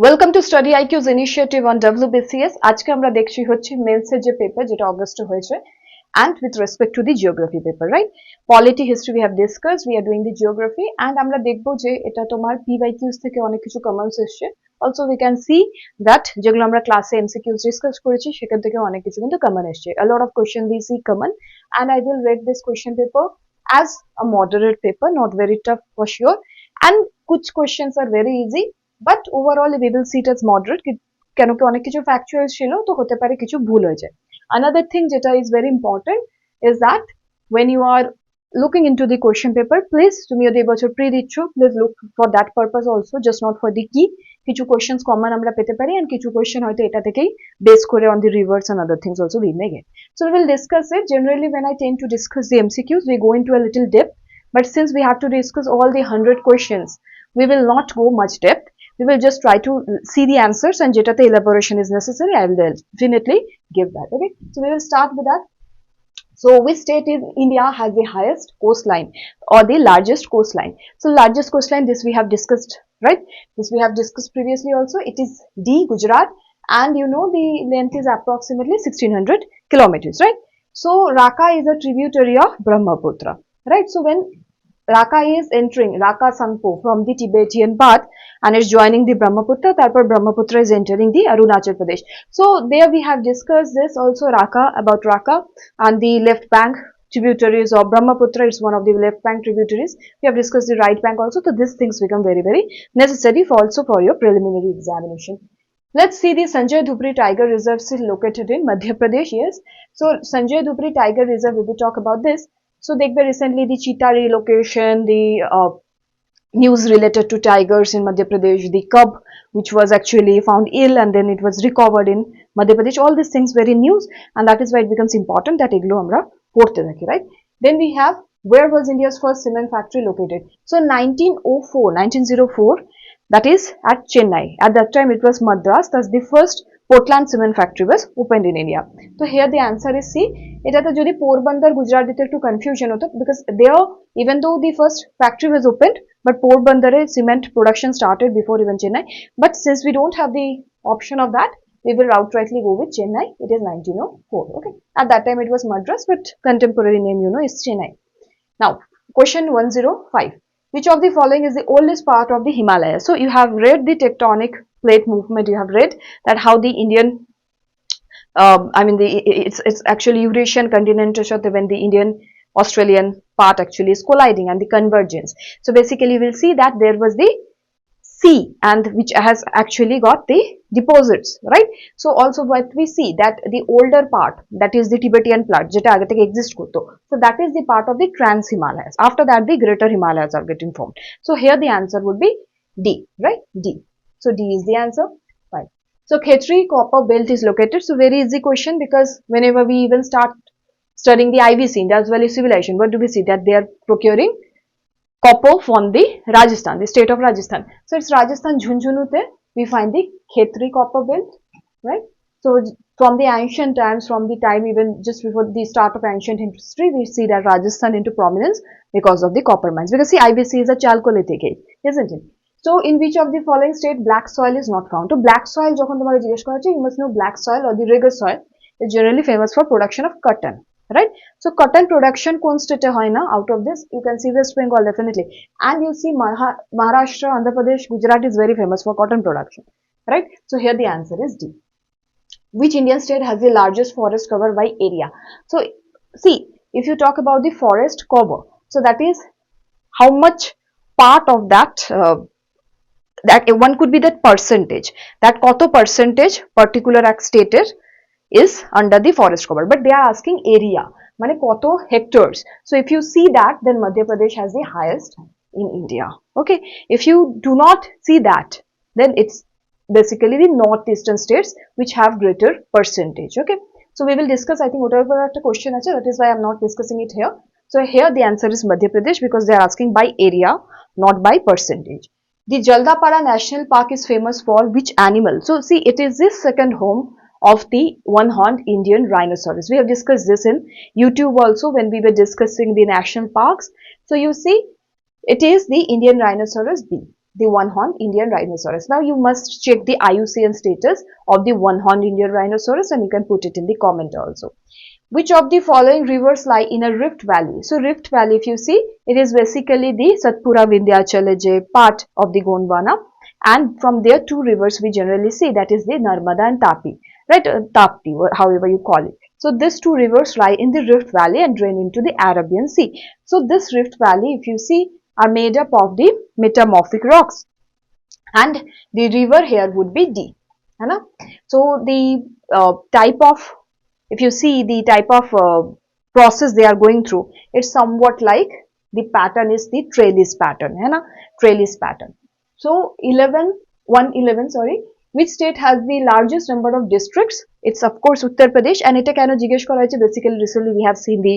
Welcome to study IQ's initiative on WBCS। আজকে আমরা দেখছি হচ্ছে মেন্সের যে পেপার যেটা অগস্টে হয়েছে and with respect to the geography paper, right? Polity, history we have discussed, we are doing the geography and আমরা দেখবো যে এটা তোমার PYQs থেকে অনেক কিছু কমেন্টস এসছে। Also we can see that যেগুলো আমরা ক্লাসে MCQs ডিসকাস করেছি সেখান থেকে অনেক কিছু কিন্তু কমন এসছে। A lot of question we see common and I will rate this question paper as a moderate paper, not very tough for sure, and kuch questions are very easy but overall we will see it as moderate কেন কি অনেক কিছু factual ছিল তো হতে পারে কিছু ভুল হয়ে যায়। Another thing যেটা is very important is that when you are looking into the question paper, please তুমি যদি এবছর প্রি দিচ্ছ please look for that purpose also, just not for the key. কিছু questions common আমরা পেতে পারি and কিছু question হয়তো এটা থেকেই base করে on the reverse and other things also we may get. So we will discuss it. Generally when I tend to discuss the MCQs we go into a little depth, but since we have to discuss all the 100 questions we will not go much depth. We will just try to see the answers and jetate elaboration is necessary I will definitely give that. Okay, so we will start with that. So which state in India has the highest coastline or the largest coastline? So largest coastline, this we have discussed, right? This we have discussed previously also. It is D, Gujarat, and you know the length is approximately 1600 kilometers, right? So Raka is a tributary of Brahmaputra, right? So when Raka is entering Raka Sangpo from the Tibetan path and is joining the Brahmaputra, tarpor Brahmaputra is entering the Arunachal Pradesh. So there we have discussed this also, Raka, about Raka and the left bank tributaries of Brahmaputra. It's one of the left bank tributaries. We have discussed the right bank also, so these things become very necessary for also for your preliminary examination. Let's see the Sanjay Dhupri Tiger Reserve is located in Madhya Pradesh. Yes, so Sanjay Dhupri Tiger Reserve, we will talk about this. So देखबे recently the cheetah relocation, the news related to tigers in Madhya Pradesh, the cub which was actually found ill and then it was recovered in Madhya Pradesh, all these things very news and that is why it becomes important that এগুলো আমরা পড়তে থাকি, right? Then we have, where was India's first cement factory located? So 1904, that is at Chennai. At that time it was Madras, thus the first Portland cement factory was opened in India. So here the answer is C. এটাতে যদি পোরবন্দর গুজরাট দিতে একটু confusion হতো because there even though the first factory was opened but পোরবন্দরে cement production started before even Chennai, but since we don't have the option of that we will outrightly go with Chennai. It is 1904. Okay, at that time it was Madras but contemporary name you know is Chennai. Now question 105, which of the following is the oldest part of the Himalayas? So you have read the tectonic plate movement, you have read that how the Indian it's actually Eurasian continental shelf when the Indian Australian part actually is colliding and the convergence. So basically we'll see that there was the sea and which has actually got the deposits, right? So also what we see that the older part, that is the Tibetan part jeta age theke exist korto, so that is the part of the trans Himalayas. After that the greater Himalayas are getting formed. So here the answer would be D, right? D. So D is the answer. Fine. So Khetri copper belt is located. So very easy question because whenever we even start studying the IVC, as well as civilization, what do we see? That they are procuring copper from the Rajasthan, the state of Rajasthan. So it's Rajasthan Jhunjhunute we find the Khetri copper belt, right? So from the ancient times, from the time even just before the start of ancient history, we see that Rajasthan into prominence because of the copper mines. Because see, IVC is a chalcolithic age, isn't it? So in which of the following state black soil is not found? So black soil যখন তোমাকে জিজ্ঞেস করা হচ্ছে, you must know black soil or the rigor soil is generally famous for production of cotton, right? So cotton production কোন state হয় না? Out of this you can see West Bengal definitely, and you see Maharashtra, Andhra Pradesh, Gujarat is very famous for cotton production, right? So here the answer is D. Which Indian state has the largest forest cover by area? So see, if you talk about the forest cover, so that is how much part of that that one could be that percentage, that koto percentage particular state is under the forest cover, but they are asking area mane koto hectares. So if you see that, then Madhya Pradesh has the highest in India. Okay, if you do not see that, then it's basically the northeastern states which have greater percentage. Okay, so we will discuss, I think whatever question ache, that is why I'm not discussing it here. So here the answer is Madhya Pradesh because they are asking by area, not by percentage. The Jaldapara National Park is famous for which animal? So see, it is the second home of the one-horned Indian rhinoceros. We have discussed this in YouTube also when we were discussing the national parks. So you see, it is the Indian rhinoceros B. the one-horned Indian rhinoceros. Now you must check the IUCN status of the one-horned Indian rhinoceros, and you can put it in the comment also. Which of the following rivers lie in a rift valley? So Rift Valley, if you see, it is basically the Satpura Vindhyachal, a part of the Gondwana, and from there two rivers we generally see, that is the Narmada and Tapi, right? Tapti, however you call it. So these two rivers lie in the Rift Valley and drain into the Arabian Sea. So this Rift Valley, if you see, are made up of the metamorphic rocks, and the river here would be D. So the type of, if you see the type of process they are going through, it's somewhat like the pattern is the trellis pattern, trellis pattern. So 111, sorry, which state has the largest number of districts? It's of course Uttar Pradesh, and এটা কেন জিজ্ঞেস করা হয়েছে, basically recently we have seen the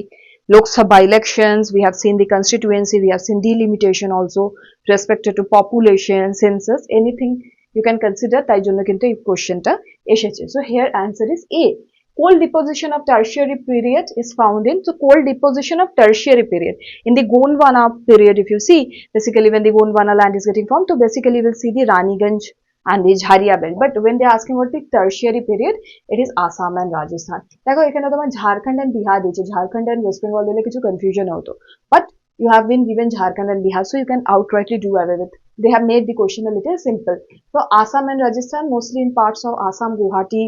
Lok Sabha elections, we have seen the constituency, we have seen delimitation also respected to population, census, anything you can consider, তাই জন্য কিন্তু এই কোশ্চেনটা এসেছে. So here answer is A. Coal deposition of tertiary period is found in, so coal deposition of tertiary period in the Gondwana period, if you see, basically when the Gondwana land is getting formed, so basically we'll see the Raniganj and the Jharia belt. But when they are asking about the tertiary period, it is Assam and Rajasthan. দেখো এখানে তোমার Jharkhand and Bihar দিয়েছে, Jharkhand and West Bengal দিলে কিছু confusion হতো, but you have been given Jharkhand and Bihar, so you can outrightly do away with. They have made the question a little simple. So Assam and Rajasthan, mostly in parts of Assam, Guwahati,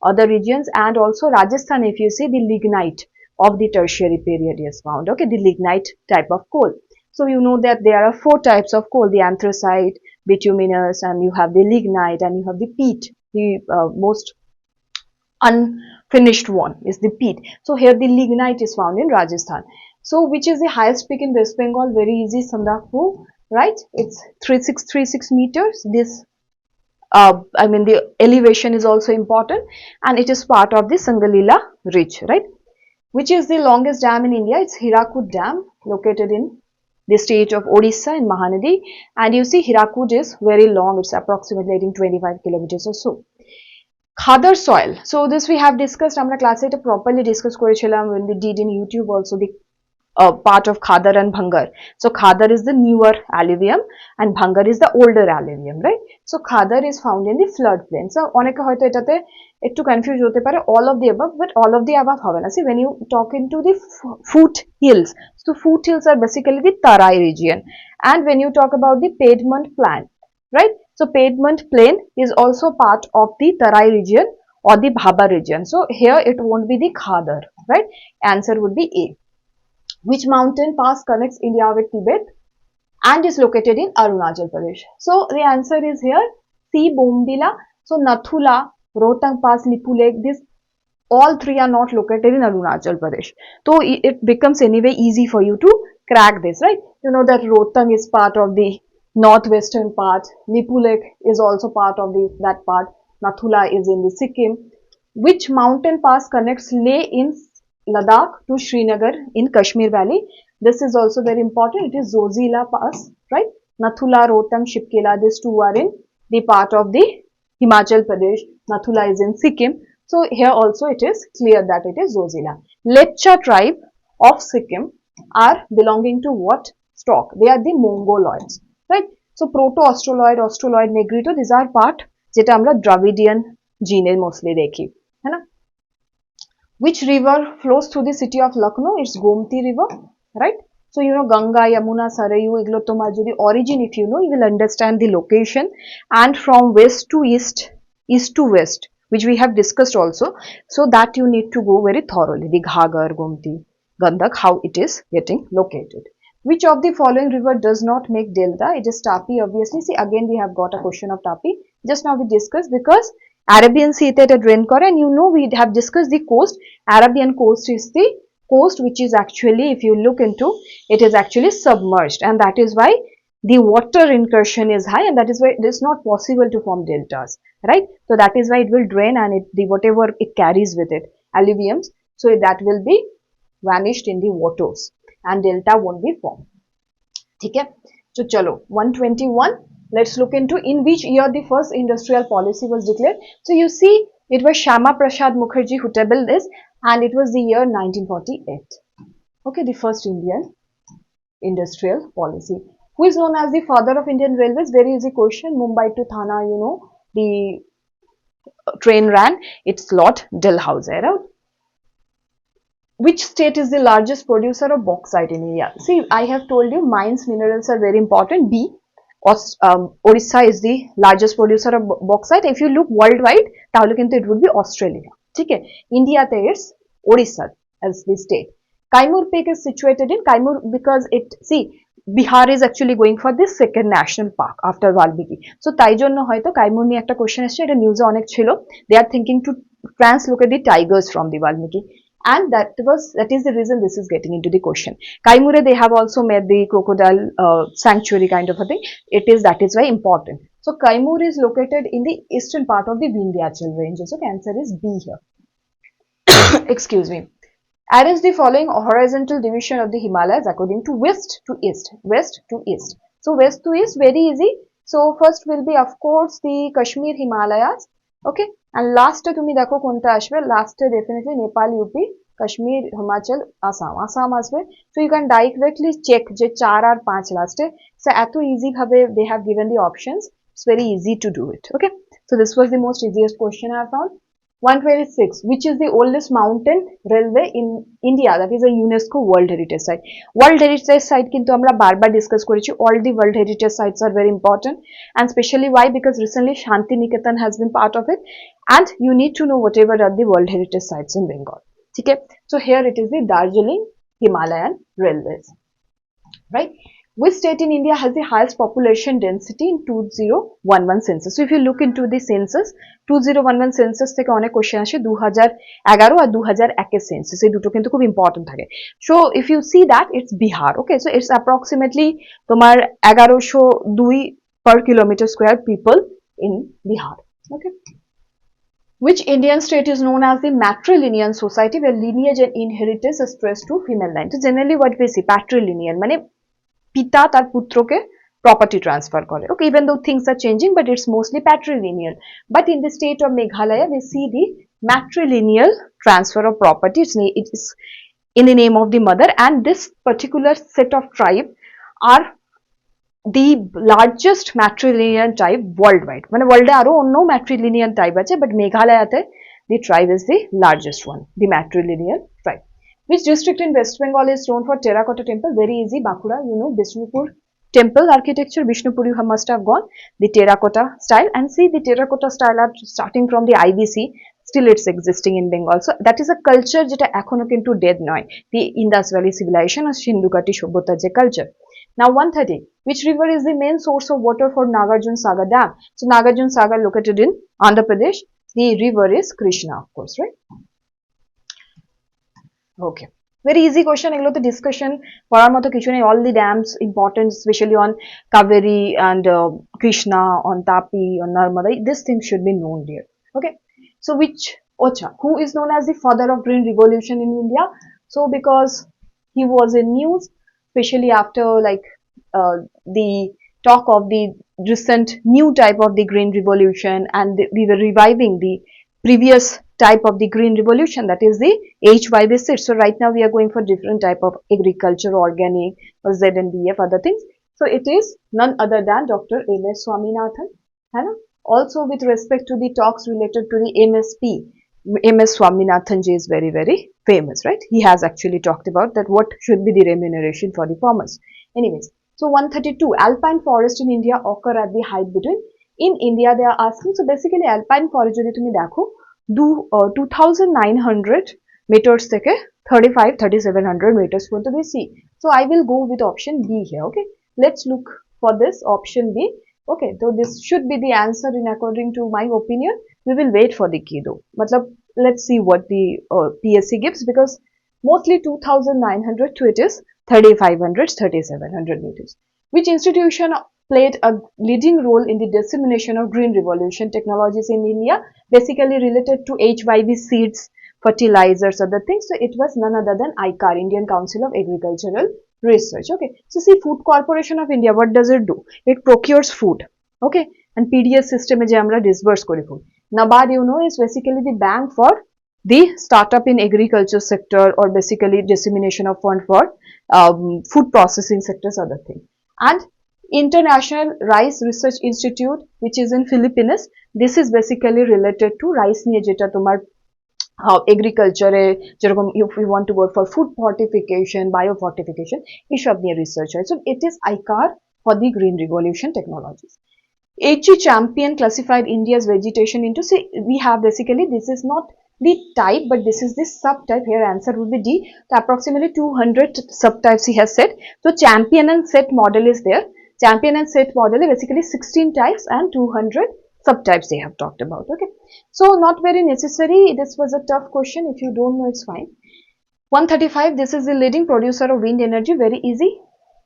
other regions, and also Rajasthan, if you see, the lignite of the tertiary period is found. Okay, the lignite type of coal. So you know that there are 4 types of coal: the anthracite, bituminous, and you have the lignite, and you have the peat. The most unfinished one is the peat. So here the lignite is found in Rajasthan. So which is the highest peak in West Bengal? Very easy, Sandakpur, right? It's 3636 meters. This the elevation is also important, and it is part of the Sangalila ridge, right? Which is the longest dam in India? It's Hirakud Dam, located in the state of Odisha in Mahanadi, and you see Hirakud is very long. It's approximately 25 kilometers or so. Khadar soil. So this we have discussed. Amra class এটা properly discuss করেছিলাম when we did in YouTube also the part of Khadar and Bhangar. So Khadar is the newer alluvium and Bhangar is the older alluvium, right? So Khadar is found in the floodplain. So অনেকে হয়তো এটাতে একটু confuse হতে পারে, all of the above, but all of the above হবে না. See, when you talk into the foot hills, so foot hills are basically the Tarai region, and when you talk about the pavement plain, right? So pavement plain is also part of the Tarai region or the Bhaba region. So here it won't be the Khadar, right? Answer would be A. Which mountain pass connects India with Tibet and is located in Arunachal Pradesh? So the answer is here C. Bomdila. So Nathula, Rohtang Pass, Lipulek, this all 3 are not located in Arunachal Pradesh. So it becomes anyway easy for you to crack this, right? You know that Rohtang is part of the northwestern part, Lipulek is also part of that part, Nathula is in the Sikkim. Which mountain pass connects Leh in Ladakh to Srinagar in Kashmir Valley? This is also very important. It is Zojila Pass, right? Nathula, Rohtang, Shipkela, these 2 are in the part of the Himachal Pradesh. Nathula is in Sikkim. So here also it is clear that it is Zojila. Lepcha tribe of Sikkim are belonging to what stock? They are the Mongoloids, right? So Proto-Australoid, Australoid, Negrito, these are part যেটা আমরা Dravidian gene mostly দেখি, है ना? Which river flows through the city of Lucknow? It's Gomti river, right? So you know Ganga, Yamuna, Sarayu, এগুলো তোমার যদি origin if you know, you will understand the location, and from west to east, east to west, which we have discussed also, so that you need to go very thoroughly, the Ghagar, Gomti, Gandak, how it is getting located. Which of the following river does not make delta? It is Tapi, obviously. See, again we have got a question of Tapi. Just now we discussed, because Arabian Sea তে এটা drain করে, and you know we have discussed the coast. Arabian coast is the coast which is actually, if you look into, it is actually submerged, and that is why the water incursion is high, and that is why it is not possible to form deltas, right? So that is why it will drain, and whatever it carries with it, alluviums, so that will be vanished in the waters and delta won't be formed. Okay, so chalo 121. Let's look into in which year the first industrial policy was declared. So you see, it was Shama Prasad Mukherjee who tabled this, and it was the year 1948. Okay, the first Indian industrial policy. Who is known as the father of Indian Railways? Very easy question. Mumbai to Thana, you know, the train ran. It's Lord Dalhousie, right? Which state is the largest producer of bauxite in India? See, I have told you mines, minerals are very important. B. Orissa is the largest producer of bauxite. If you look worldwide, তাহলে কিন্তু it would be Australia. ঠিক আছে? India-তে it's Orissa as the state. Kaimur Peak is situated in Kaimur because it, see, Bihar is actually going for this second national park after Valmiki. So তাই জন্য হয়তো কাইমুর নিয়ে একটা question এসেছে, এটা নিউজে অনেক ছিল. They are thinking to translocate the tigers from the Valmiki. And that is the reason this is getting into the question. Kaimure, they have also made the crocodile sanctuary kind of a thing. That is why important. So Kaimur is located in the eastern part of the Vindhyachal range. So answer is B here. Excuse me. Arrange the following horizontal division of the Himalayas according to west to east. West to east. So west to east, very easy. So first will be of course the Kashmir Himalayas. Okay. And last তুমি দেখো কোনটা আসবে, লাস্টে definitely Nepal, UP, Kashmir, Himachal, Assam আসবে. So you can directly check যে 4 আর 5 লাস্টে. So এত easy ভাবে they have given the options. It's very easy to do it. Okay. So this was the most easiest question I found. 126. Which is the oldest mountain railway in India? That is a UNESCO World Heritage Site. World Heritage Site কিন্তু আমরা বারবার discuss করেছি. All the World Heritage Sites are very important, and especially why? Because recently Shanti Niketan has been part of it, and you need to know whatever are the World Heritage Sites in Bengal. Okay. So here it is the Darjeeling Himalayan Railways. Right? Which state in India has the highest population density in 2011 census? So if you look into the census, 2011 census থেকে অনেক question আসে 2011 আর 2001 এর census, এই দুটো কিন্তু খুব important থাকে. So if you see that, it's Bihar. Okay, so it's approximately তোমার 1102 per kilometer square people in Bihar. Okay. Which Indian state is known as the matrilineal society where lineage and inheritance is traced to female line? So generally what we see, patrilineal মানে পিতা তার পুত্রকে property transfer করে. Okay, even though things are changing, but it's mostly patrilineal. But in the state of Meghalaya, we see the matrilineal transfer of property. It is in the name of the mother, and this particular set of tribe are the largest matrilineal tribe worldwide. মানে world এ আরো অন্য matrilineal tribe আছে, but Meghalayate the tribe is the largest one, the matrilineal tribe. Which district in West Bengal is known for terracotta temple? Very easy, Bankura, you know, Bishnupur temple architecture. Bishnupur you must have gone, the terracotta style, and see the terracotta style are starting from the IBC, still it's existing in Bengal. So that is a culture যেটা এখনো কিন্তু dead নয়, the Indus Valley civilization or Sindhu-Gati সভ্যতার যে culture. Now 130. Which river is the main source of water for Nagarjun Sagar Dam? So Nagarjun Sagar located in Andhra Pradesh. The river is Krishna, of course, right? Okay. Very easy question. এগুলোতে discussion করার মতো কিছু নেই. All the dams important, especially on Kaveri and Krishna, on Tapi, on Narmada. This thing should be known here. Okay. So who is known as the father of Green Revolution in India? So because he was in news, especially after like the talk of the recent new type of the Green Revolution, and we were reviving the previous type of the Green Revolution, that is the HYBC. So right now we are going for different type of agriculture, organic, or ZNBF, other things. So it is none other than Dr. M.S. Swaminathan. Also with respect to the talks related to the MSP, M.S. Swaminathan ji is very, very famous, right? He has actually talked about that what should be the remuneration for the farmers. Anyways, so 132, alpine forest in India occur at the height between, in India they are asking, so basically alpine forest যদি তুমি দেখো 2900 meters থেকে 3700 meters পর্যন্ত we see. So I will go with option B here. Okay, let's look for this option B. Okay, so this should be the answer in according to my opinion. We will wait for the key though. Matlab, let's see what the PSC gives, because mostly 2900 to it is 3500, 3700 meters. Which institution played a leading role in the dissemination of green revolution technologies in India, basically related to HYV seeds, fertilizers, other things? So it was none other than ICAR, Indian Council of Agricultural Research. Okay, so see, Food Corporation of India, what does it do? It procures food. Okay, and PDS system je amra disburse kori food. NABARD, you know, is basically the bank for the startup in agriculture sector, or basically dissemination of fund for food processing sectors, other thing. And International Rice Research Institute, which is in Philippines. This is basically related to rice নিয়ে যেটা তোমার এগ্রিকালচারে যেরকম if you want to go for food fortification, biofortification, এইসব নিয়ে research হয়. So it is ICAR for the green revolution technologies. HE Champion classified India's vegetation into, say, we have basically, this is not the type, but this is the subtype. Here answer would be D. So approximately 200 subtypes he has said. So Champion and set model is there. Champion and set model is basically 16 types and 200 subtypes they have talked about. Okay, so not very necessary. This was a tough question. If you don't know, it's fine. 135, this is the leading producer of wind energy. Very easy.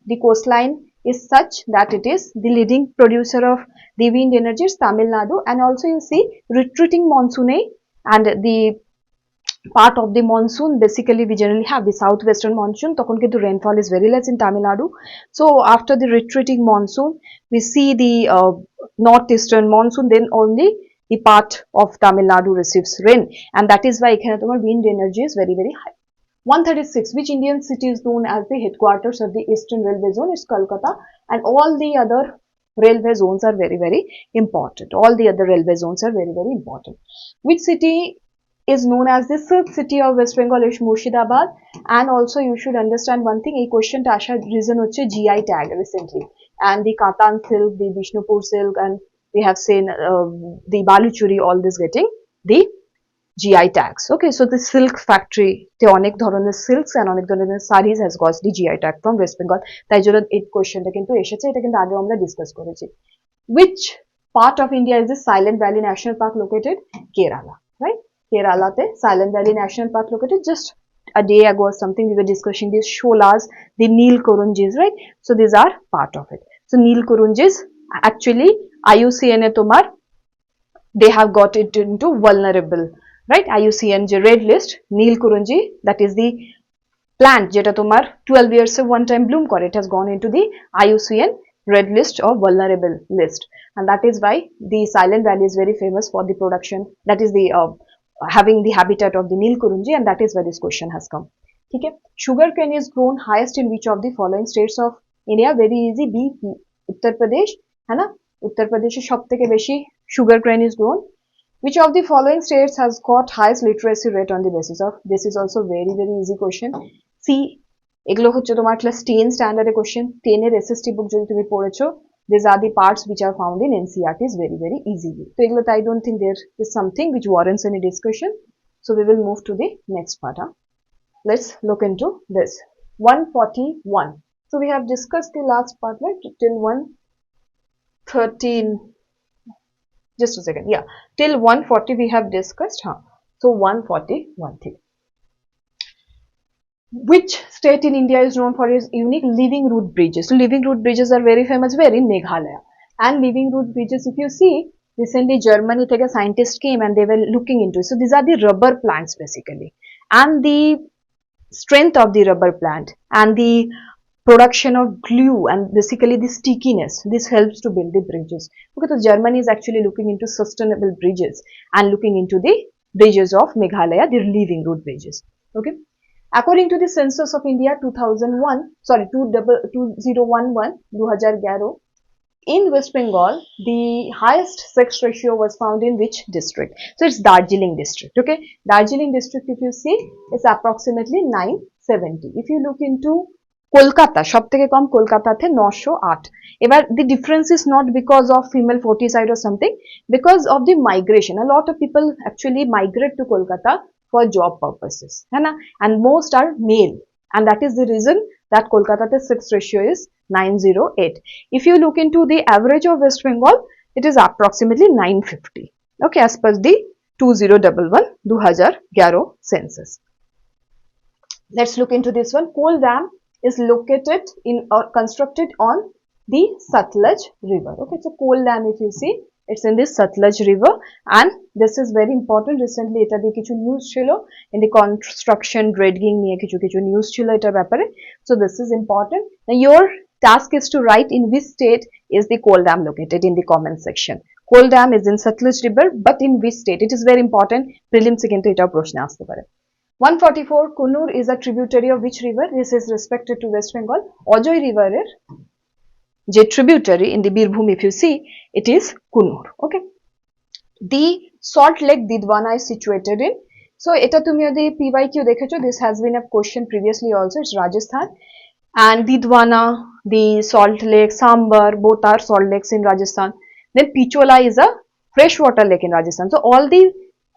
The coastline is such that it is the leading producer of the wind energy is Tamil Nadu, and also you see retreating monsoon, and the part of the monsoon, basically we generally have the southwestern monsoon, তখন কিন্তু rainfall is very less in Tamil Nadu. So after the retreating monsoon we see the northeastern monsoon, then only the part of Tamil Nadu receives rain, and that is why এখানে তোমার wind energy is very very high. 136, which Indian city is known as the headquarters of the Eastern Railway Zone? Is Kolkata, and all the other railway zones are very very important. All the other railway zones are very very important. Which city is known as the Silk City of West Bengal? Is Murshidabad. And also you should understand one thing, a question ta ashar reason hocche GI tag recently, and the Katan silk, the Bishnupur silk, and we have seen the Baluchuri, all this getting the GI tags. Okay, so the silk factory te onek dhoroner silks and onek dhoroner sarees has got the GI tag from West Bengal. Tai jonno এই কোশ্চেনটা কিন্তু এসেছে, এটা কিন্তু আগে আমরা discuss করেছি. Which part of India is the Silent Valley National Park located? Kerala, right? Kerala te Silent Valley National Park located. Just a day ago or something we were discussing these sholas, the Nilkurunjis, right? So these are part of it. So Nilkurunjis actually IUCN e tomar they have got it into vulnerable, right? IUCN je red list, Nilkurunji, that is the plant jeta tomar 12 years of one time bloom kore, it has gone into the IUCN red list or vulnerable list, and that is why the Silent Valley is very famous for the production, that is the having the habitat of the Nilkurunji, and that is where this question has come. Okay, sugar cane is grown highest in which of the following states of India? Very easy, B, Uttar Pradesh, hai na? Uttar Pradesh e সবথেকে বেশি sugar cane is grown. Which of the following states has got highest literacy rate on the basis of? This is also very very easy question. See, এগুলো হচ্ছে তোমার class 10 স্ট্যান্ডার্ডের question, 10 এর SST বুক যদি তুমি পড়েছো, these are the parts which are found in NCERTs very very easily. So এগুলো I don't think there is something which warrants any discussion. So we will move to the next part. Let's look into this. 141. So we have discussed the last part, right, till 113. Just a second, yeah, till 140 we have discussed. So 141 thing. Which state in India is known for its unique living root bridges? So living root bridges are very famous where? In Meghalaya. And living root bridges, if you see, recently Germany থেকে scientists came and they were looking into it. So these are the rubber plants basically, and the strength of the rubber plant and the production of glue and basically the stickiness, this helps to build the bridges. Okay, so Germany is actually looking into sustainable bridges and looking into the bridges of Meghalaya, the living root bridges. Okay, according to the census of India 2011, in West Bengal the highest sex ratio was found in which district? So it's Darjeeling district. Okay, Darjeeling district, if you see, is approximately 970. If you look into Kolkata, সবথেকে কম কলকাতাতে 908. এবার the difference is not because of female foeticide or something, because of the migration. A lot of people actually migrate to Kolkata for job purposes, hai na? And most are male, and that is the reason that Kolkata's sex ratio is 908. If you look into the average of West Bengal, it is approximately 950. Okay, as per the 2011 census. Let's look into this one. Coal dam is located in or constructed on the Satluj river. Okay, so coal dam, if you see, it's in the Satluj river, and this is very important. Recently এটা দিয়ে কিছু news ছিল, in the construction dredging নিয়ে কিছু news ছিল এটার ব্যাপারে. So this is important. Now your task is to write in which state is the coal dam located in the comment section. Coal dam is in Satluj river, but in which state? It is very important. Prelims কিন্তু এটাও প্রশ্ন আসতে পারে. 144, Kunur is a tributary of which river? This is respected to West Bengal. Ojoi river এর যে tributary in the Birbhum, if you see, it is Kunur. Okay, the Salt Lake Didwana is situated in, so এটা তুমি যদি PYQ দেখেছো, this has been a question previously also, it's Rajasthan, and Didwana, the Salt Lake, Sambar, both are salt lakes in Rajasthan. Then Pichola is a freshwater lake in Rajasthan. So all the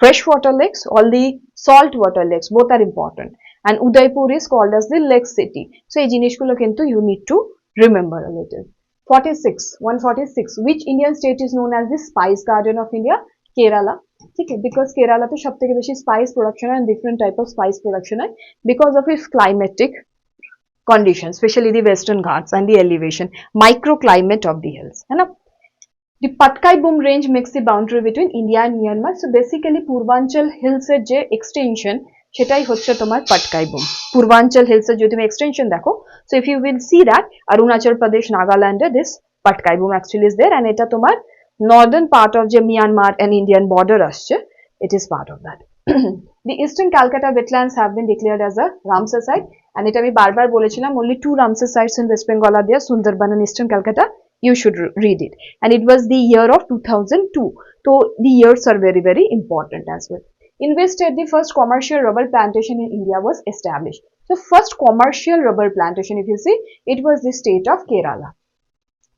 freshwater lakes, all the saltwater lakes, both are important. And Udaipur is called as the lake city. So এই জিনিসগুলো কিন্তু you need to remember a little. 146. Which Indian state is known as the spice garden of India? Kerala. Okay, because Kerala te সব থেকে বেশি spice production and different type of spice production হয় because of its climatic conditions, especially the western Ghats and the elevation, microclimate of the hills. है ना? The Patkai Boom range makes the boundary between India and Myanmar. So basically Purvanchal hills এর যে extension সেটাই হচ্ছে তোমার Patkai Boom. Purvanchal hills এর যদি তুমি extension দেখো, so if you will see that Arunachal Pradesh, Nagaland, this Patkai Boom actually is there, and এটা তোমার northern part of the Myanmar and Indian border আসছে, it is part of that. The eastern Calcutta wetlands have been declared as a Ramsar site, and এটা আমি বারবার বলেছিলাম, only 2 Ramsar sites in West Bengal are there, Sundarban and eastern Calcutta. You should read it, and it was the year of 2002. So the years are very, very important as well. In which state the first commercial rubber plantation in India was established? So first commercial rubber plantation, if you see, it was the state of Kerala.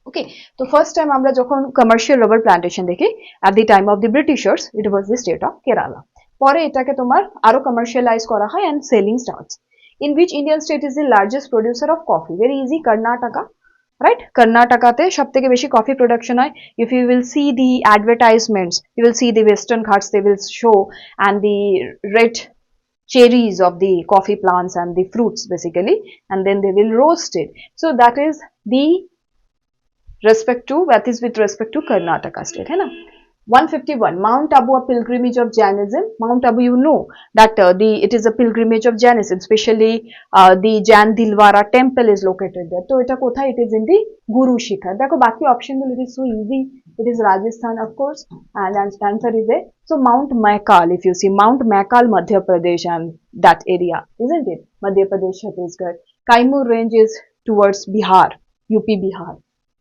Okay, so first time আমরা যখন commercial rubber plantation দেখি at the time of the Britishers, it was the state of Kerala. পরে এটাকে তোমার আরো commercialize করা হয় and selling starts. In which Indian state is the largest producer of coffee? Very easy, Karnataka. Right, Karnatakate সবথেকে বেশি coffee production হয়. If you will see the advertisements, you will see the Western Ghats, they will show, and the red cherries of the coffee plants and the fruits basically, and then they will roast it. So that is the with respect to Karnataka state, है ना? 151. Mount Abu, a pilgrimage of Jainism. Mount Abu, you know that it is a pilgrimage of Jainism, especially the Jain Dilwara temple is located there. So এটা কোথায়? It is in the Guru Shikhar. দেখো বাকি option গুলো, it is so easy. It is Rajasthan, of course, and answer is there. So Mount Maikal, if you see, Mount Maikal, Madhya Pradesh, and that area, isn't it? Madhya Pradesh, Chhattisgarh. Kaimur range is towards Bihar, UP Bihar.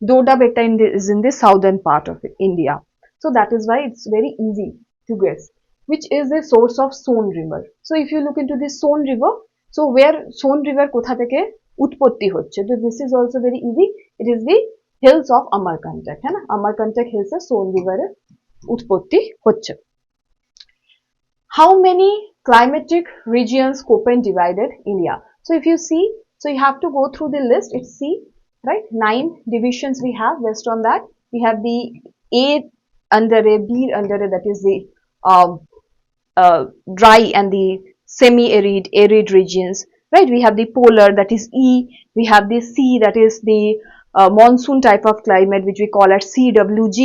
Doda Betta is in the southern part of India. So that is why it's very easy to guess. Which is the source of Son River? So if you look into the Son River, so where Son River kotha theke utpotti hocche? So this is also very easy. It is the hills of Amarkantak, hai na? Amarkantak hills e Son River e utpotti hocche. How many climatic regions Köppen divided India? So if you see, so you have to go through the list. It's C, right? 9 divisions we have. Based on that, we have the A under a, B under a, that is the dry and the semi-arid, arid regions, right? We have the polar, that is E. We have the C, that is the monsoon type of climate, which we call as CWG,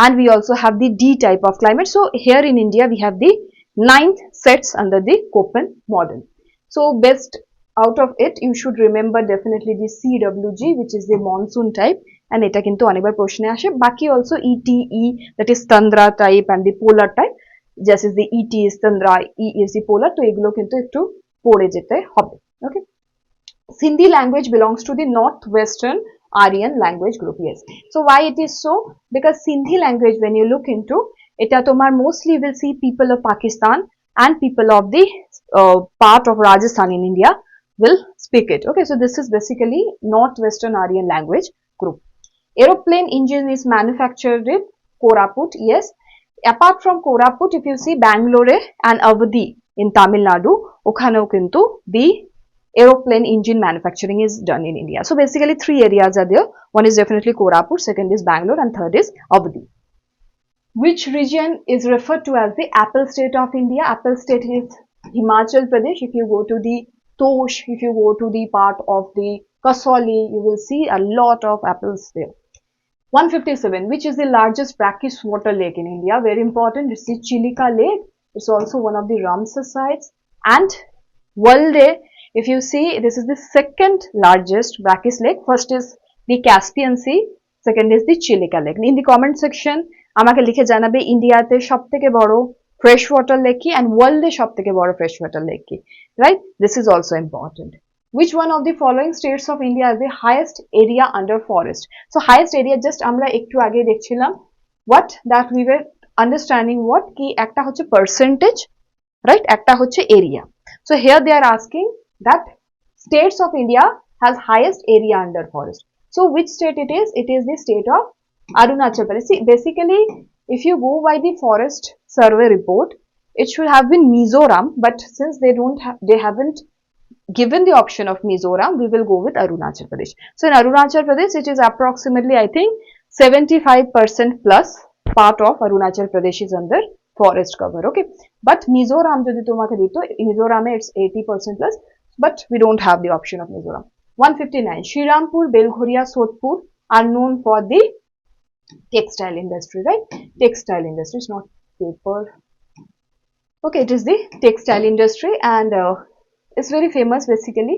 and we also have the D type of climate. So here in India, we have the 9 sets under the Köppen model. So best out of it, you should remember definitely the CWG, which is the monsoon type. And এটা কিন্তু অনেকবার প্রশ্নে আসে. বাকি also ETE, that is Tundra type, and the polar type, just as the ET is Tundra, E is the polar. তো এগুলো কিন্তু একটু পড়ে যেতে হবে. Okay, Sindhi language belongs to the northwestern Aryan language group. Yes. So why it is so? Because Sindhi language, when you look into এটা তোমার mostly you will see people of Pakistan and people of the part of Rajasthan in India will speak it. Okay, so this is basically northwestern Aryan language group. Aeroplane engine is manufactured in Koraput. Yes. Apart from Koraput, if you see Bangalore and Avadi in Tamil Nadu, okhaneo kintu the aeroplane engine manufacturing is done in India. So basically 3 areas are there. One is definitely Koraput, second is Bangalore, and third is Avadi. Which region is referred to as the apple state of India? Apple state is Himachal Pradesh. If you go to the Tosh, if you go to the part of the Kasauli, you will see a lot of apples there. 157. Which is the largest brackish water lake in India? Very important. It's the Chilika Lake. It's also one of the Ramsar sites. And world, if you see, this is the second largest brackish lake. First is the Caspian Sea. Second is the Chilika Lake. In the comment section, আমাকে লিখে জানাবে ইন্ডিয়াতে সবথেকে বড় fresh water lake কি and world এ সবথেকে বড় fresh water lake কি, right? This is also important. Which one of the following states of India has the highest area under forest? So highest area just আমরা একটু আগে দেখছিলাম what that we were understanding what কি একটা হচ্ছে percentage, right, একটা হচ্ছে area. So here they are asking that states of India has highest area under forest. So which state it is? It is the state of Arunachal Pradesh. See, basically if you go by the forest survey report, it should have been Mizoram, but since they haven't given the option of Mizoram, we will go with Arunachal Pradesh. So in Arunachal Pradesh, it is approximately, I think, 75% plus part of Arunachal Pradesh is under forest cover. Okay, but Mizoram jodi tomake dito, Mizoram it's 80% plus, but we don't have the option of Mizoram. 159. Shrirampur, Belghoria, Sodhpur are known for the textile industry, right? Textile industry is not paper. Okay, it is the textile industry, and it's very famous basically,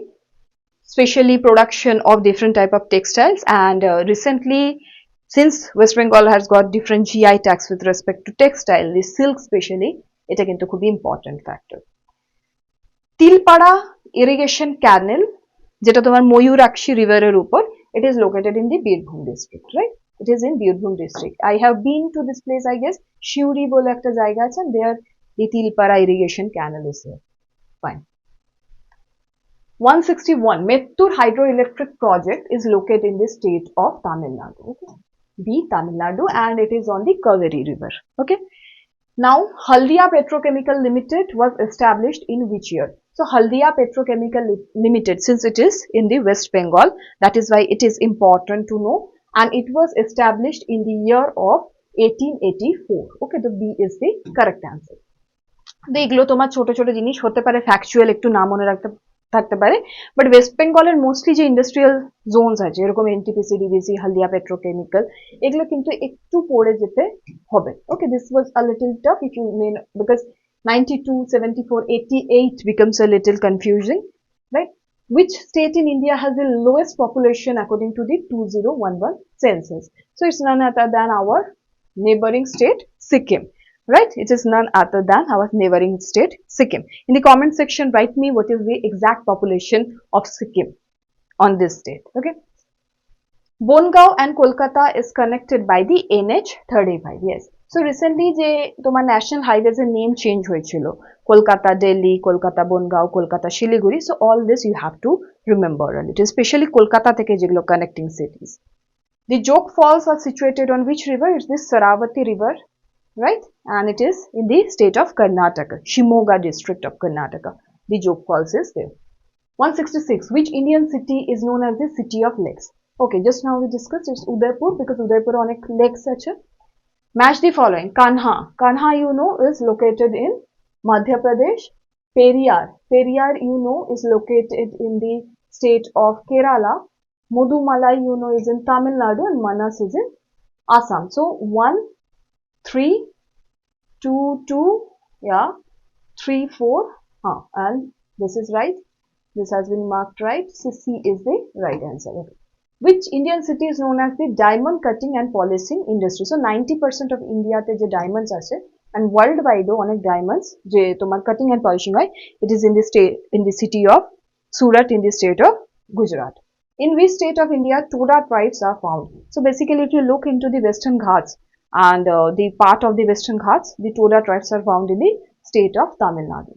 especially production of different type of textiles. And recently, since West Bengal has got different GI tax with respect to textile, the silk specially, এটা কিন্তু খুবই important factor. Tilpara irrigation canal যেটা তোমার ময়ূরাক্ষী রিভারের উপর, it is located in the Birbhum district, right? It is in Birbhum district. I have been to this place, I guess. Shiuri বলে একটা জায়গা আছে, there the Tilpara irrigation canal is there. Fine. 161. Mettur hydroelectric project is located in the state of Tamil Nadu. Okay. The Tamil Nadu, and it is on the Kaveri river. Okay. Now, Haldia Petrochemical Limited was established in which year? So, Haldia Petrochemical Limited, since it is in the West Bengal, that is why it is important to know, and it was established in the year of 1884. Okay, the B is the correct answer. এগুলো তোমার ছোট ছোট জিনিস হতে পারে, factual একটু না মনে রাখতে থাকতে পারে, বাট ওয়েস্ট বেঙ্গলের মোস্টলি যে ইন্ডাস্ট্রিয়াল জোনস আছে এরকম এনটিপিসি, ডিভিসি, হালদিয়া পেট্রোকেমিক্যাল, এগুলো কিন্তু একটু পড়ে যেতে হবে। Okay, this was a little tough if you men, because 92, 74, 88 becomes a little confusing, right? Which state in India has the lowest population according to the 2011 census? So it's none other than our neighboring state Sikkim. Right, it is none other than our neighboring state Sikkim. In the comment section, write me what is the exact population of Sikkim on this state. Okay, Bongaon and Kolkata is connected by the NH35. Yes, so recently je tomar national highways er name change hoyechilo, Kolkata Delhi, Kolkata Bongaon, Kolkata Shiliguri. So all this you have to remember a little, especially Kolkata theke jeglo connecting cities. The Jog Falls are situated on which river? It's the Saravati river, right? And it is in the state of Karnataka, Shimoga district of Karnataka. The Jog Falls is there. 166. Which Indian city is known as the city of lakes? Okay, just now we discussed it's Udaipur, because Udaipur on a lakes such a. Match the following. Kanha. Kanha, you know, is located in Madhya Pradesh. Periyar. Periyar, you know, is located in the state of Kerala. Mudumalai, you know, is in Tamil Nadu, and Manas is in Assam. So 1, 3, 2, 2, yeah, 3, 4, and this is right. This has been marked right. So C is the right answer. Okay. Which Indian city is known as the diamond cutting and polishing industry? So 90% of India te je diamonds ache, and worldwide onek diamonds je tomar cutting and polishing hoy, it is in the state, in the city of Surat in the state of Gujarat. In which state of India Toda tribes are found? So basically, if you look into the Western Ghats and the part of the Western Ghats, the Toda tribes are found in the state of Tamil Nadu.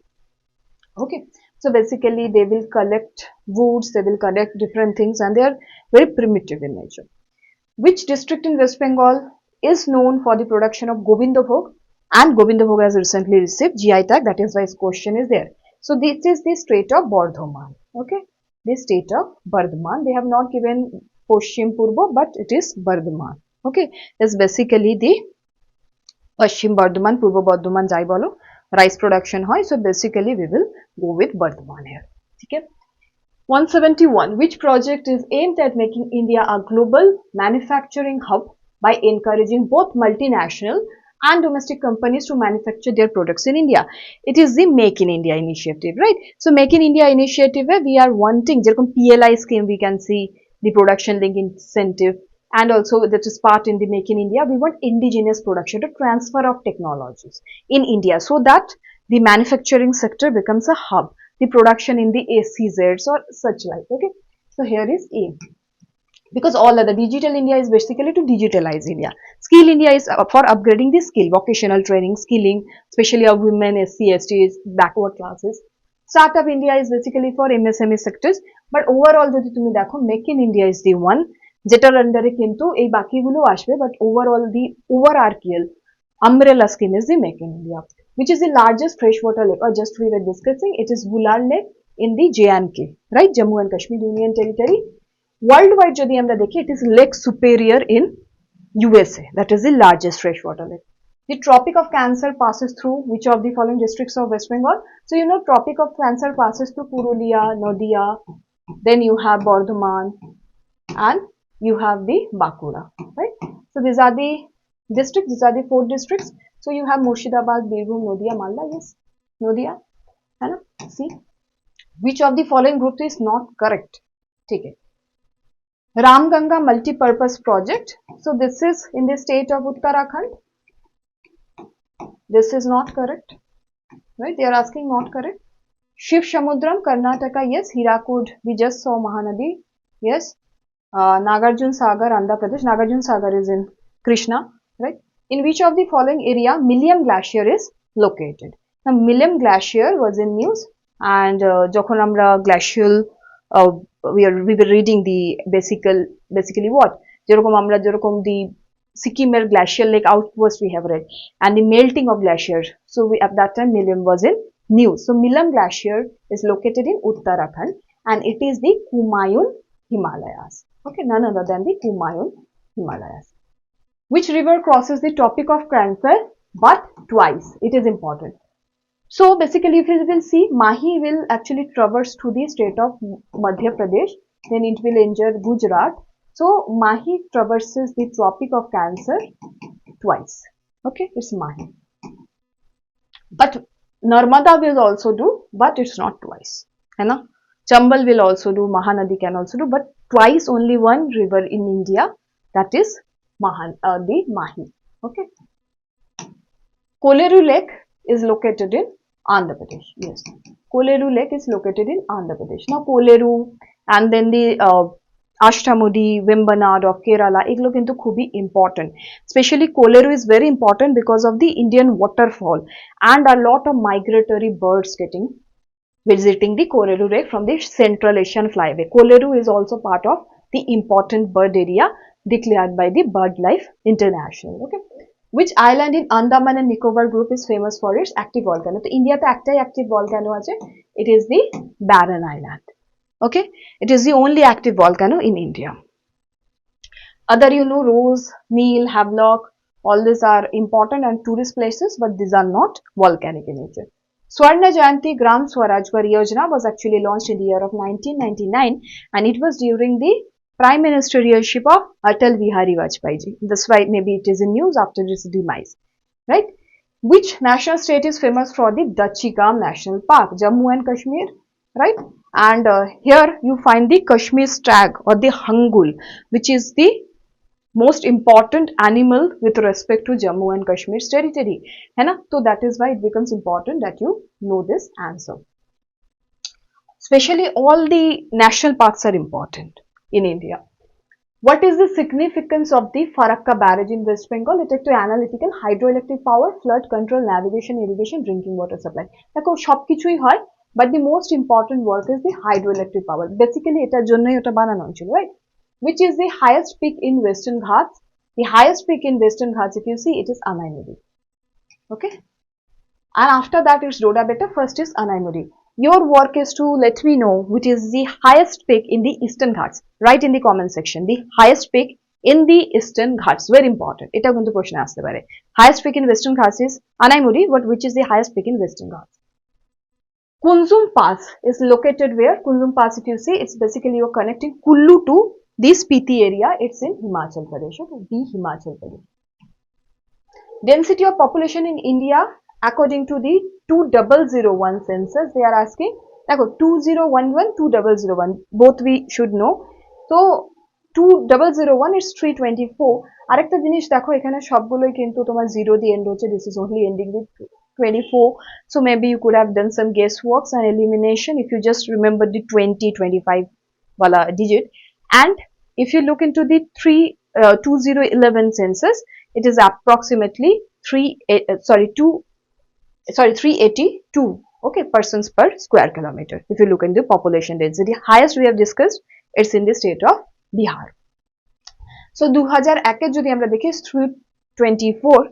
Okay, so basically they will collect woods, they will collect different things, and they are very primitive in nature. Which district in West Bengal is known for the production of Govindabhog? And Govindabhog has recently received GI tag, that is why this question is there. So this is the state of Bardhaman. Okay, the state of Bardhaman. They have not given Paschim Purbo, but it is Bardhaman. Okay, that's basically the Paschim Bardhaman, Purbo Bardhaman jai bolo, rice production hoy. So basically we will go with Bardhaman here. Okay. 171. Which project is aimed at making India a global manufacturing hub by encouraging both multinational and domestic companies to manufacture their products in India? It is the Make in India initiative, right? So Make in India initiative where we are wanting, যেরকম PLI scheme we can see, the production link incentive, and also that is part in the Make in India. We want indigenous production, to transfer of technologies in India, so that the manufacturing sector becomes a hub. the production in the SEZs or such like. Okay, so here is A. Because all other Digital India is basically to digitalize India. Skill India is for upgrading the skill, vocational training, skilling, especially of women, SC, STs, backward classes. Startup India is basically for MSME sectors. But overall যদি তুমি দেখো Make in India is the one যেটার আন্ডারে কিন্তু এই বাকিগুলো আসবে, but overall the overarching umbrella scheme is the Make in India, which is the largest freshwater lake, or just we were discussing, it is Bular Lake in the J&K, right, Jammu and Kashmir Union Territory. Worldwide যদি আমরা দেখি, it is Lake Superior in USA, that is the largest freshwater lake. The Tropic of Cancer passes through which of the following districts of West Bengal? So you know Tropic of Cancer passes through Purulia, Nadia, then you have Bardhaman, and you have the Bankura, right? So these are the districts, these are the 4 districts. So you have Murshidabad, Birbhum, Nadia, Malda, yes, Nadia, है ना? See, which of the following group is not correct? ठीक है. Ramganga multi-purpose project. So this is in the state of Uttarakhand. This is not correct, right? They are asking not correct. Shiv Samudram, Karnataka, yes. Hirakud, we just saw Mahanadi, yes. Nagarjun Sagar, Andhra Pradesh. Nagarjun Sagar is in Krishna, right? In which of the following area Milliam Glacier is located? Now Milliam Glacier was in news, and যখন আমরা glacial we were reading the basically what যেরকম the Sikkimer glacial lake outburst we have read, and the melting of glaciers. So we at that time Milliam was in news. So Milliam Glacier is located in Uttarakhand, and it is the Kumaun Himalayas. Okay, none other than the Kumaun Himalayas. Which river crosses the Tropic of Cancer but twice? It is important. So basically, if you will see, Mahi will actually traverse through the state of Madhya Pradesh, then it will enter Gujarat. So Mahi traverses the Tropic of Cancer twice. Okay, it's Mahi. But Narmada will also do, but it's not twice. है ना? Chambal will also do, Mahanadi can also do, but twice only one river in India, that is the Mahi. Okay. Koleru Lake is located in Andhra Pradesh. Yes, Koleru Lake is located in Andhra Pradesh. Now Koleru and then the Ashtamudi, Vembanad of Kerala, এগুলো কিন্তু খুবই important. Especially Koleru is very important because of the Indian waterfall and a lot of migratory birds visiting the Koleru Lake from the Central Asian flyway. Koleru is also part of the important bird area declared by the BirdLife International. Okay. Which island in Andaman and Nicobar group is famous for its active volcano? So India te ektai active volcano ache. It is the Barren Island. Okay, it is the only active volcano in India. Other, you know, Rose, Neil, Havelock, all these are important and tourist places, but these are not volcanic in nature. Swarna Jayanti Gram Swaraj Pariyojana was actually launched in the year of 1999, and it was during the Prime Ministerialship of Atal Bihari Vajpayee. That's why maybe it is in news after its demise, right? Which national state is famous for the Dachigam National Park? Jammu and Kashmir, right? And here you find the Kashmir stag or the hangul, which is the most important animal with respect to Jammu and Kashmir territory. So that is why it becomes important that you know this answer. Especially all the national parks are important in India. What is the significance of the Farakka barrage in West Bengal? It is to analytical, hydroelectric power, flood control, navigation, irrigation, drinking water supply. দেখো সবকিছুই হয়, but the most important work is the hydroelectric power. Basically এটার জন্যই ওটা বানানো হয়েছিল, right? Which is the highest peak in Western Ghats? The highest peak in Western Ghats, if you see, it is Anaimudi. Okay, and after that it's Rodabetta. First is Anaimudi. Your work is to let me know which is the highest peak in the Eastern Ghats. Write in the comment section the highest peak in the Eastern Ghats. Very important. এটা কিন্তু প্রশ্ন আসতে পারে. Highest peak in Western Ghats is Anaimudi, but which is the highest peak in Western Ghats? Kunzum Pass is located where? Kunzum Pass, if you see, it's basically you're connecting Kullu to this Spiti area. It's in Himachal Pradesh. Okay, the Himachal Pradesh. Density of population in India according to the 2001 census, they are asking. देखो 2011, 2001, both we should know. So 2001 is 324. আরেকটা জিনিস দেখো এখানে সবগুলোই কিন্তু তোমার 0 দিয়ে and হচ্ছে. This is only ending with 2. 24. So maybe you could have done some guessworks and elimination if you just remember the 20, 25 wala digit. And if you look into the 2011 census, it is approximately 382, okay, persons per square kilometer. If you look in the population density, highest we have discussed, it's in the state of Bihar. So 2001 এর যদি আমরা দেখি 324,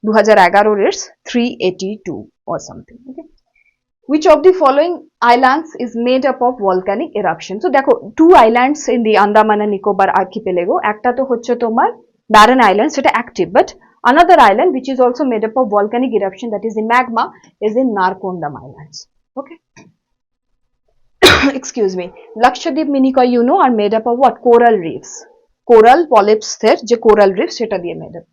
2011 is 382 or something. Okay. Which of the following islands is made up of volcanic eruption? So দেখো, two islands in the Andaman and Nicobar archipelago, একটা তো হচ্ছে তোমার barren island, সেটা active, but another island which is also made up of volcanic eruption, that is the magma, is in Narcondam Islands. Okay. Excuse me. Lakshadweep, Minicoy, you know, are made up of what? Coral reefs. Coral polyps there, je coral reefs, seta diye made up.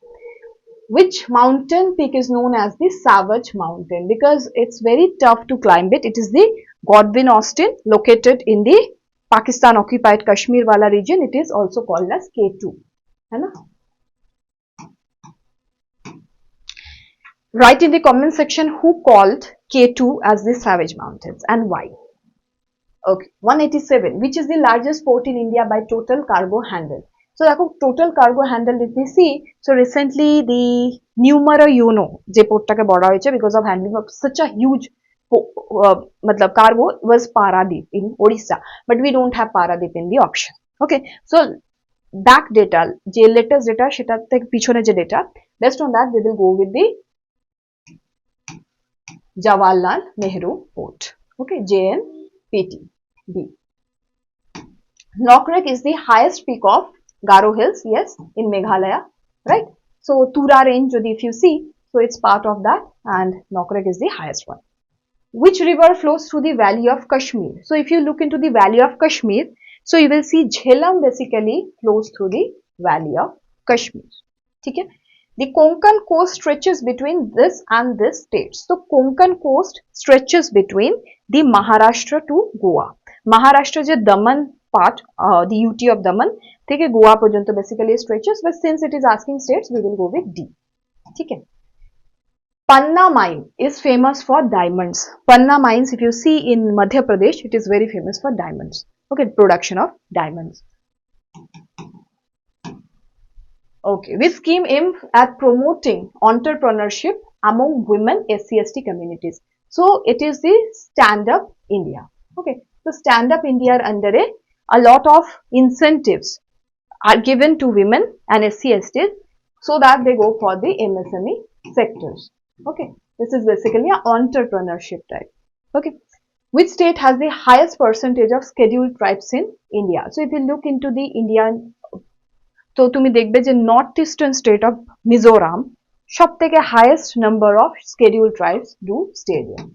Which mountain peak is known as the Savage Mountain? Because it's very tough to climb it. It is the Godwin Austen, located in the Pakistan occupied Kashmir wala region. It is also called as K2. Hai na? Write in the comment section who called K2 as the Savage Mountains and why. Okay, 187. Which is the largest port in India by total cargo handled? So total cargo handled, if we see, so recently the numero uno je port take bola hoyeche because of handling of such a huge cargo was Paradip in Odisha, but we don't have Paradip in the auction. Okay, so back data, je latest data seta theke pichone je data, based on that we will go with the Jawaharlal Nehru port. Okay, JNPT. B. Nokrek is the highest peak of Garo Hills, yes, in Meghalaya, right? So Tura range, if you see, so it's part of that, and Nokrek is the highest one. Which river flows through the valley of Kashmir? So if you look into the valley of Kashmir, so you will see Jhelum basically flows through the valley of Kashmir. Okay? The Konkan coast stretches between this and this states. So Konkan coast stretches between the Maharashtra to Goa. Maharashtra je Daman part, the UT of Daman, theke Goa porjonto basically stretches, but since it is asking states, we will go with D. Okay. Panna mine is famous for diamonds. Panna mines, if you see in Madhya Pradesh, it is very famous for diamonds. Okay, production of diamonds. Okay, which scheme aims at promoting entrepreneurship among women SC/ST communities? So it is the Stand Up India. Okay, so Stand Up India under a lot of incentives are given to women and SC/STs so that they go for the MSME sectors. Okay, this is basically an entrepreneurship type. Okay, which state has the highest percentage of scheduled tribes in India? So if you look into the Indian, তো তুমি দেখবে যে north eastern state of Mizoram সবথেকে highest number of scheduled tribes do stay there.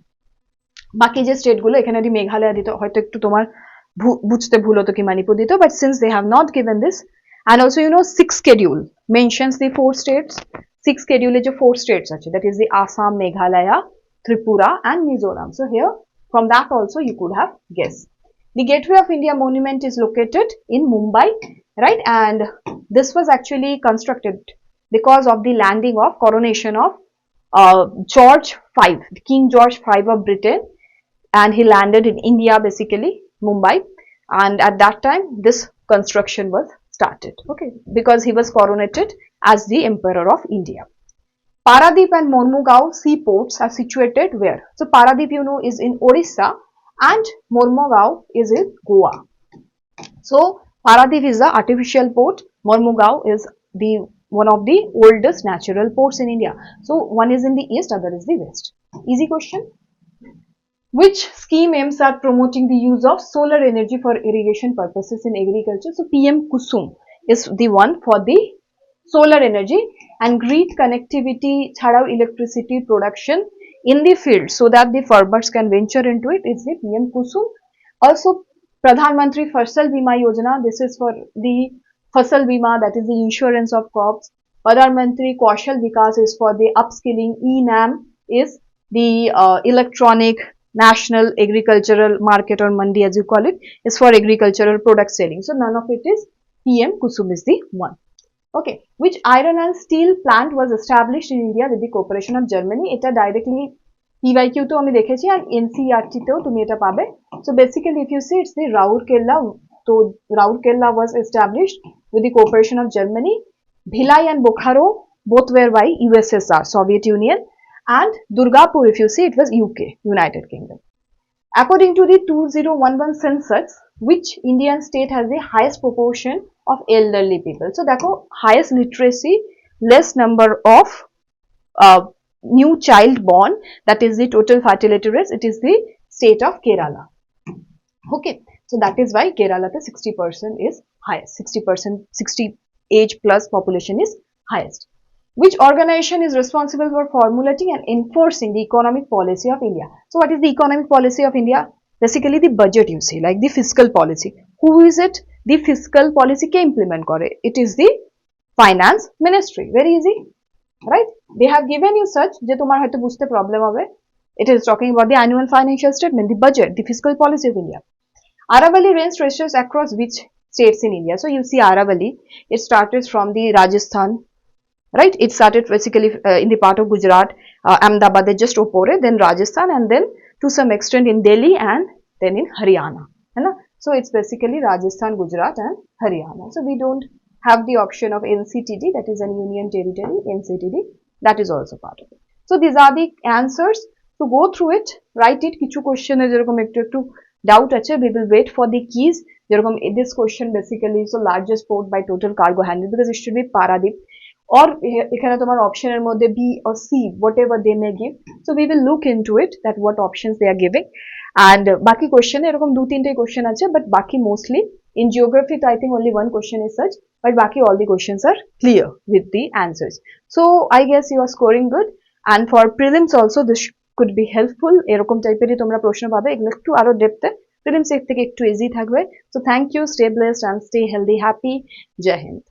বাকি যে স্টেটগুলো এখানে যদি মেঘালয় দিত হয়তো একটু তোমার বুঝতে ভুল হতো কি মণিপুর দিত, but since they have not given this, and also you know 6 schedule mentions the 4 states. 6 schedule এ যে 4 states আছে, that is the Assam, Meghalaya, Tripura and Mizoram. So here from that also you could have guessed. The Gateway of India monument is located in Mumbai, right? And this was actually constructed because of the landing of coronation of George V, King George V of Britain, and he landed in India, basically Mumbai, and at that time this construction was started. Okay, because he was coronated as the Emperor of India. Paradip and Mormugao seaports are situated where? So Paradip, you know, is in Odisha and Mormugao is in Goa. So Paradip is the artificial port, Mormugao is the one of the oldest natural ports in India. So one is in the east, other is the west. Easy question. Which scheme aims at promoting the use of solar energy for irrigation purposes in agriculture? So PM Kusum is the one for the solar energy and grid connectivity chhadao electricity production in the field so that the farmers can venture into it is the PM Kusum. Also Pradhan Mantri Fasal Bima Yojana, this is for the Fasal Bima, that is the insurance of crops. Pradhan Mantri Kaushal Vikas is for the upskilling. ENAM is the electronic national agricultural market, or mandi as you call it, is for agricultural product selling. So none of it is PM Kusum is the one. Okay, which iron and steel plant was established in India with the cooperation of Germany? It directly PYQ তো আমি দেখেছি and NCERT তেও তুমি এটা পাবে. So basically if you see it's the Raurkela. So Raurkela was established with the cooperation of Germany. Bhilai and Bokharo both were by USSR, Soviet Union, and Durgapur, if you see, it was UK, United Kingdom. According to the 2011 census, which Indian state has the highest proportion of elderly people? So देखो highest literacy, less number of new child born, that is the total fertility rate, it is the state of Kerala. Okay, so that is why Kerala the 60% is highest, 60%, 60 age plus population is highest. Which organization is responsible for formulating and enforcing the economic policy of India? So what is the economic policy of India? Basically the budget, you see, like the fiscal policy. Who is it? The fiscal policy ke implement kore. It is the finance ministry. Very easy, right? They have given you such je tomar hoyto bujhte problem hobe. It is talking about the annual financial statement, the budget, the fiscal policy of India. Aravalli Range stretches across which states in India? So you see Aravalli, it started from the Rajasthan, right? It started basically in the part of Gujarat, Ahmedabad, just opore, then Rajasthan, and then to some extent in Delhi and then in Haryana. So it's basically Rajasthan, Gujarat, and Haryana. So we don't have the option of NCTD, that is an union territory, NCTD, that is also part of it. So these are the answers. So go through it, write it. Kichu question যেরকম একটু doubt আছে, we will wait for the keys. যেরকম this question basically so largest port by total cargo handled, because it should be Paradip. Or এখানে তোমার অপশনের মধ্যে B or C, whatever they may give. So we will look into it, that what options they are giving. And বাকি question এরকম 2-3টে question আছে, but বাকি mostly in geography I think only one question is such, but বাকি all the questions are clear with the answers. So I guess you are scoring good, and for prelims also this could be helpful. এরকম টাইপেরই তোমরা প্রশ্ন পাবে, এগুলো একটু আরো ডেপথে, prelims এর থেকে একটু ইজি থাকবে. So thank you, stay blessed and stay healthy, happy. Jai Hind.